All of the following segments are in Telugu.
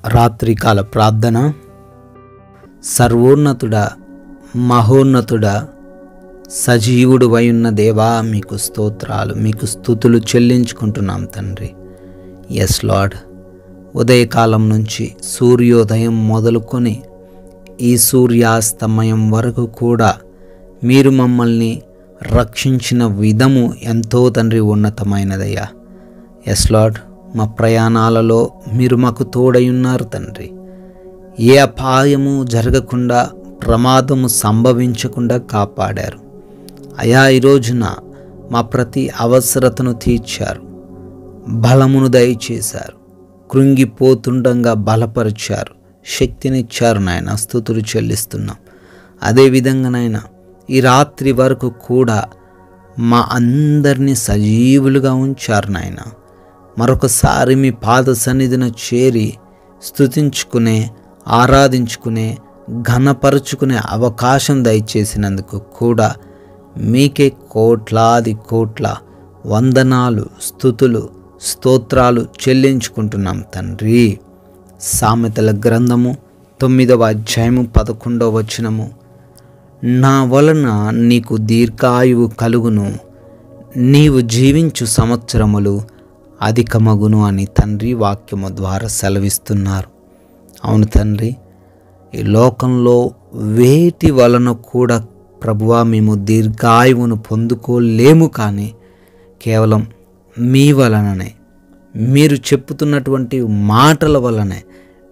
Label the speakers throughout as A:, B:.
A: రాత్రికాల ప్రార్థన. సర్వోన్నతుడా, మహోన్నతుడా, సజీవుడు వైయున్న దేవా, మీకు స్తోత్రాలు, మీకు స్తుతులు చెల్లించుకుంటున్నాం తండ్రి. ఎస్ లార్డ్, ఉదయకాలం నుంచి సూర్యోదయం మొదలుకొని ఈ సూర్యాస్తమయం వరకు కూడా మీరు మమ్మల్ని రక్షించిన విధము ఎంతో తండ్రి ఉన్నతమైనదయ్యా. ఎస్ లార్డ్, మా ప్రయాణాలలో మీరు మాకు తోడై ఉన్నారు తండ్రి. ఏ అపాయము జరగకుండా, ప్రమాదము సంభవించకుండా కాపాడారు అయా. ఈ రోజున మా ప్రతి అవసరతను తీర్చారు, బలమును దయచేశారు, కృంగిపోతుండగా బలపరిచారు, శక్తినిచ్చారు నాయన. స్తుతులు చెల్లిస్తున్నాం. అదేవిధంగా నాయన ఈ రాత్రి వరకు కూడా మా అందరినీ సజీవులుగా ఉంచారు నాయన. మరొకసారి మీ పాద సన్నిధిన చేరి స్తుతించుకునే, ఆరాధించుకునే, ఘనపరుచుకునే అవకాశం దయచేసినందుకు కూడా మీకే కోట్లాది కోట్ల వందనాలు, స్తుతులు, స్తోత్రాలు చెల్లించుకుంటున్నాం తండ్రి. సామెతల గ్రంథము 9వ అధ్యాయము 11వ వచనము, నా వలన నీకు దీర్ఘాయువు కలుగును, నీవు జీవించు సంవత్సరములు అధికమగును అని తండ్రి వాక్యము ద్వారా సెలవిస్తున్నారు. అవును తండ్రి, ఈ లోకంలో వేటి వలన కూడా ప్రభువా మేము దీర్ఘాయువును పొందుకోలేము, కానీ కేవలం మీ వలననే, మీరు చెప్పుతున్నటువంటి మాటల వలనే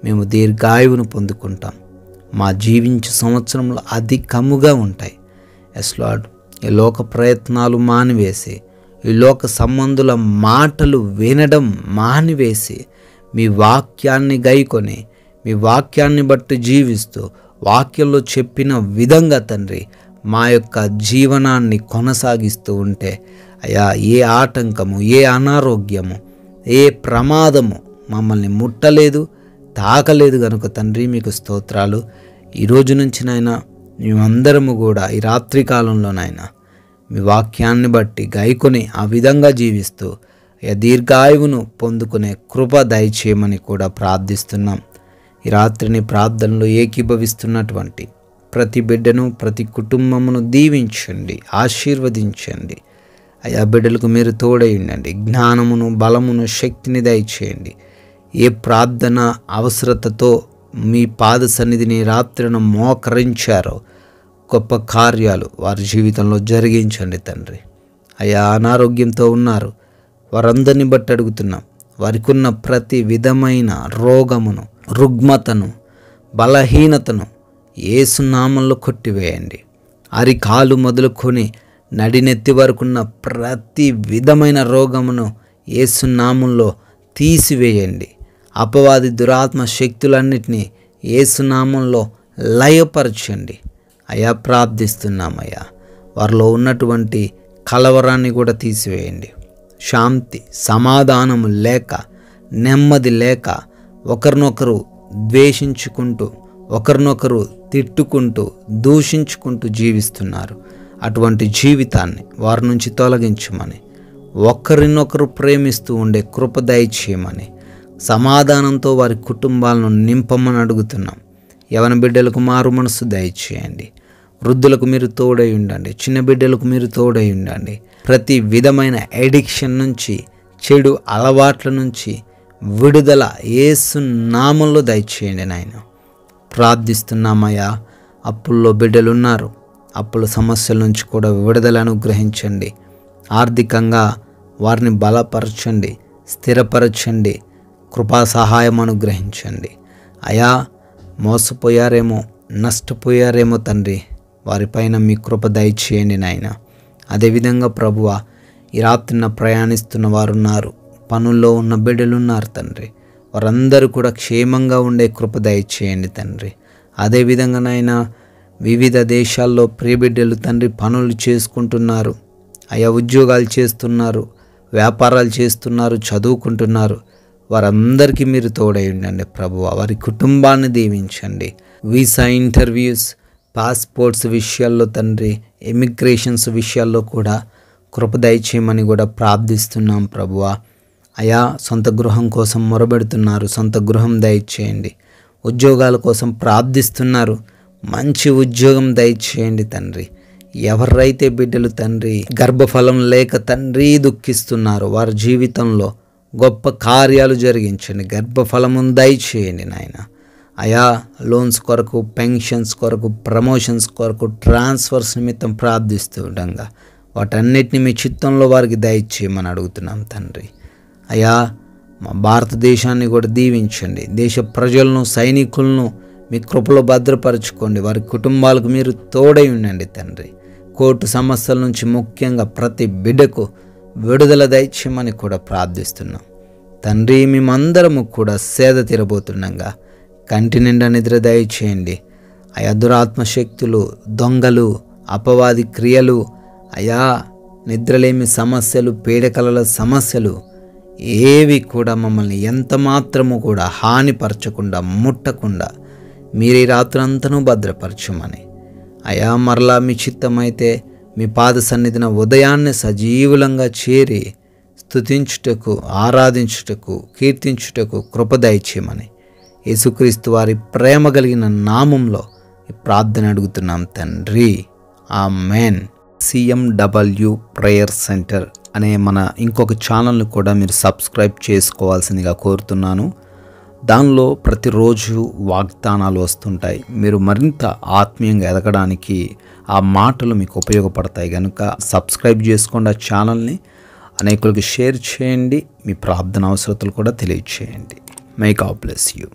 A: మేము దీర్ఘాయువును పొందుకుంటాం. మా జీవించే సంవత్సరంలో అధికముగా ఉంటాయి. ఎస్ లార్డ్, ఈ లోక ప్రయత్నాలు మానివేసి, ఈ లోక సంబంధుల మాటలు వినడం మానివేసి, మీ వాక్యాన్ని గైకొని, మీ వాక్యాన్ని బట్టి జీవిస్తూ, వాక్యంలో చెప్పిన విధంగా తండ్రి మా యొక్క జీవనాన్ని కొనసాగిస్తూ ఉంటే అయ్యా, ఏ ఆటంకము, ఏ అనారోగ్యము, ఏ ప్రమాదము మమ్మల్ని ముట్టలేదు, తాకలేదు గనుక తండ్రి మీకు స్తోత్రాలు. ఈరోజు నుంచి నాయన మేమందరము కూడా ఈ రాత్రి కాలంలోనైనా మీ వాక్యాన్ని బట్టి గైకొని ఆ విధంగా జీవిస్తూ దీర్ఘాయువును పొందుకునే కృప దయచేయమని కూడా ప్రార్థిస్తున్నాం. ఈ రాత్రిని ప్రార్థనలో ఏకీభవిస్తున్నటువంటి ప్రతి బిడ్డను, ప్రతి కుటుంబమును దీవించండి, ఆశీర్వదించండి. అయా బిడ్డలకు మీరు తోడై ఉండండి, జ్ఞానమును, బలమును, శక్తిని దయచేయండి. ఏ ప్రార్థన అవసరతతో మీ పాద సన్నిధిని రాత్రిని మోకరించారో గొప్ప కార్యాలు వారి జీవితంలో జరిగించండి తండ్రి. అయా అనారోగ్యంతో ఉన్నారు, వారందరిని బట్టి అడుగుతున్నాం. వారికి ఉన్న ప్రతి విధమైన రోగమును, రుగ్మతను, బలహీనతను యేసు నామములో కొట్టివేయండి. అరికాలు మొదలుకొని నడినెత్తి వరకున్న ప్రతి విధమైన రోగమును యేసు నామములో తీసివేయండి. అపవాది దురాత్మ శక్తులన్నిటినీ యేసు నామములో లయపరచండి. అయా ప్రార్థిస్తున్నామయ్యా, వారిలో ఉన్నటువంటి కలవరాన్ని కూడా తీసివేయండి. శాంతి, సమాధానము లేక, నెమ్మది లేక, ఒకరినొకరు ద్వేషించుకుంటూ, ఒకరినొకరు తిట్టుకుంటూ, దూషించుకుంటూ జీవిస్తున్నారు. అటువంటి జీవితాన్ని వారి నుంచి తొలగించమని, ఒకరినొకరు ప్రేమిస్తూ ఉండే కృప దయచేయమని, సమాధానంతో వారి కుటుంబాలను నింపమని అడుగుతున్నాం. యవన బిడ్డలకు మారు మనసు దయచేయండి. వృద్ధులకు మీరు తోడై ఉండండి, చిన్న బిడ్డలకు మీరు తోడై ఉండండి. ప్రతి విధమైన ఎడిక్షన్ నుంచి, చెడు అలవాట్ల నుంచి విడుదల యేసు నామములో దయచేయండి నాయన. ప్రార్థిస్తున్నామయ్యా, అప్పుల్లో బిడ్డలున్నారు, అప్పుల సమస్యల నుంచి కూడా విడుదల అనుగ్రహించండి. ఆర్థికంగా వారిని బలపరచండి, స్థిరపరచండి, కృపా సహాయం అనుగ్రహించండి. అయా మోసపోయారేమో, నష్టపోయారేమో తండ్రి, వారిపైన మీ కృప దయచేయండి నాయన. అదేవిధంగా ప్రభువా, ఈ రాత్రిన ప్రయాణిస్తున్న వారు ఉన్నారు, పనుల్లో ఉన్న బిడ్డలు ఉన్నారు తండ్రి, వారందరూ కూడా క్షేమంగా ఉండే కృప దయచేయండి తండ్రి. అదేవిధంగా నాయన వివిధ దేశాల్లో ప్రియబిడ్డలు తండ్రి పనులు చేసుకుంటున్నారు, అయా ఉద్యోగాలు చేస్తున్నారు, వ్యాపారాలు చేస్తున్నారు, చదువుకుంటున్నారు. వారందరికీ మీరు తోడై ఉండండి ప్రభువా. వారి కుటుంబాన్ని దీవించండి. వీసా ఇంటర్వ్యూస్, పాస్పోర్ట్స్ విషయాల్లో తండ్రి, ఇమిగ్రేషన్స్ విషయాల్లో కూడా కృప దయచేయమని కూడా ప్రార్థిస్తున్నాం ప్రభువా. అయా సొంత గృహం కోసం మొరబెడుతున్నారు, సొంత గృహం దయచేయండి. ఉద్యోగాల కోసం ప్రార్థిస్తున్నారు, మంచి ఉద్యోగం దయచేయండి తండ్రి. ఎవరైతే బిడ్డలు తండ్రి గర్భఫలం లేక తండ్రి దుఃఖిస్తున్నారు, వారి జీవితంలో గొప్ప కార్యాలు జరిగించండి. గర్భఫలమును దయచేయండి నాయన. అయా లోన్స్ కొరకు, పెన్షన్స్ కొరకు, ప్రమోషన్స్ కొరకు, ట్రాన్స్ఫర్స్ నిమిత్తం ప్రార్థిస్తూ ఉండగా వాటన్నిటిని మీ చిత్తంలో వారికి దయచేయమని అడుగుతున్నాం తండ్రి. అయా మా భారతదేశాన్ని కూడా దీవించండి. దేశ ప్రజలను, సైనికులను మీ కృపలో భద్రపరచుకోండి. వారి కుటుంబాలకు మీరు తోడై ఉండండి తండ్రి. కోర్టు సమస్యల నుంచి ముఖ్యంగా ప్రతి బిడ్డకు విడుదల దయచేయమని కూడా ప్రార్థిస్తున్నాం తండ్రి. మేమందరము కూడా సేద తీరబోతుండగా కంటి నిండా నిద్ర దయచేయండి. అయా దురాత్మ శక్తులు, దొంగలు, అపవాది క్రియలు, అయా నిద్రలేమి సమస్యలు, పీడకలల సమస్యలు ఏవి కూడా మమ్మల్ని ఎంత మాత్రము కూడా హానిపరచకుండా, ముట్టకుండా మీరే రాత్రంతనూ భద్రపరచమని అయా మరలా మీ చిత్తమైతే మీ పాద సన్నిధిన ఉదయాన్నే సజీవులంగా చేరి స్తుతించుటకు, ఆరాధించుటకు, కీర్తించుటకు కృప దయచేయమని యేసుక్రీస్తు వారి ప్రేమ కలిగిన నామంలో ఈ ప్రార్థన అడుగుతున్నాం తండ్రి. ఆమెన్. CMW ప్రేయర్ సెంటర్ అనే మన ఇంకొక ఛానల్ని కూడా మీరు సబ్స్క్రైబ్ చేసుకోవాల్సిందిగా కోరుతున్నాను. దానిలో ప్రతిరోజు వాగ్దానాలు వస్తుంటాయి. మీరు మరింత ఆత్మీయంగా ఎదగడానికి ఆ మాటలు మీకు ఉపయోగపడతాయి కనుక సబ్స్క్రైబ్ చేసుకోండి. ఆ ఛానల్ని అనేకులకు షేర్ చేయండి. మీ ప్రార్థన అవసరతలు కూడా తెలియచేయండి. May God bless you.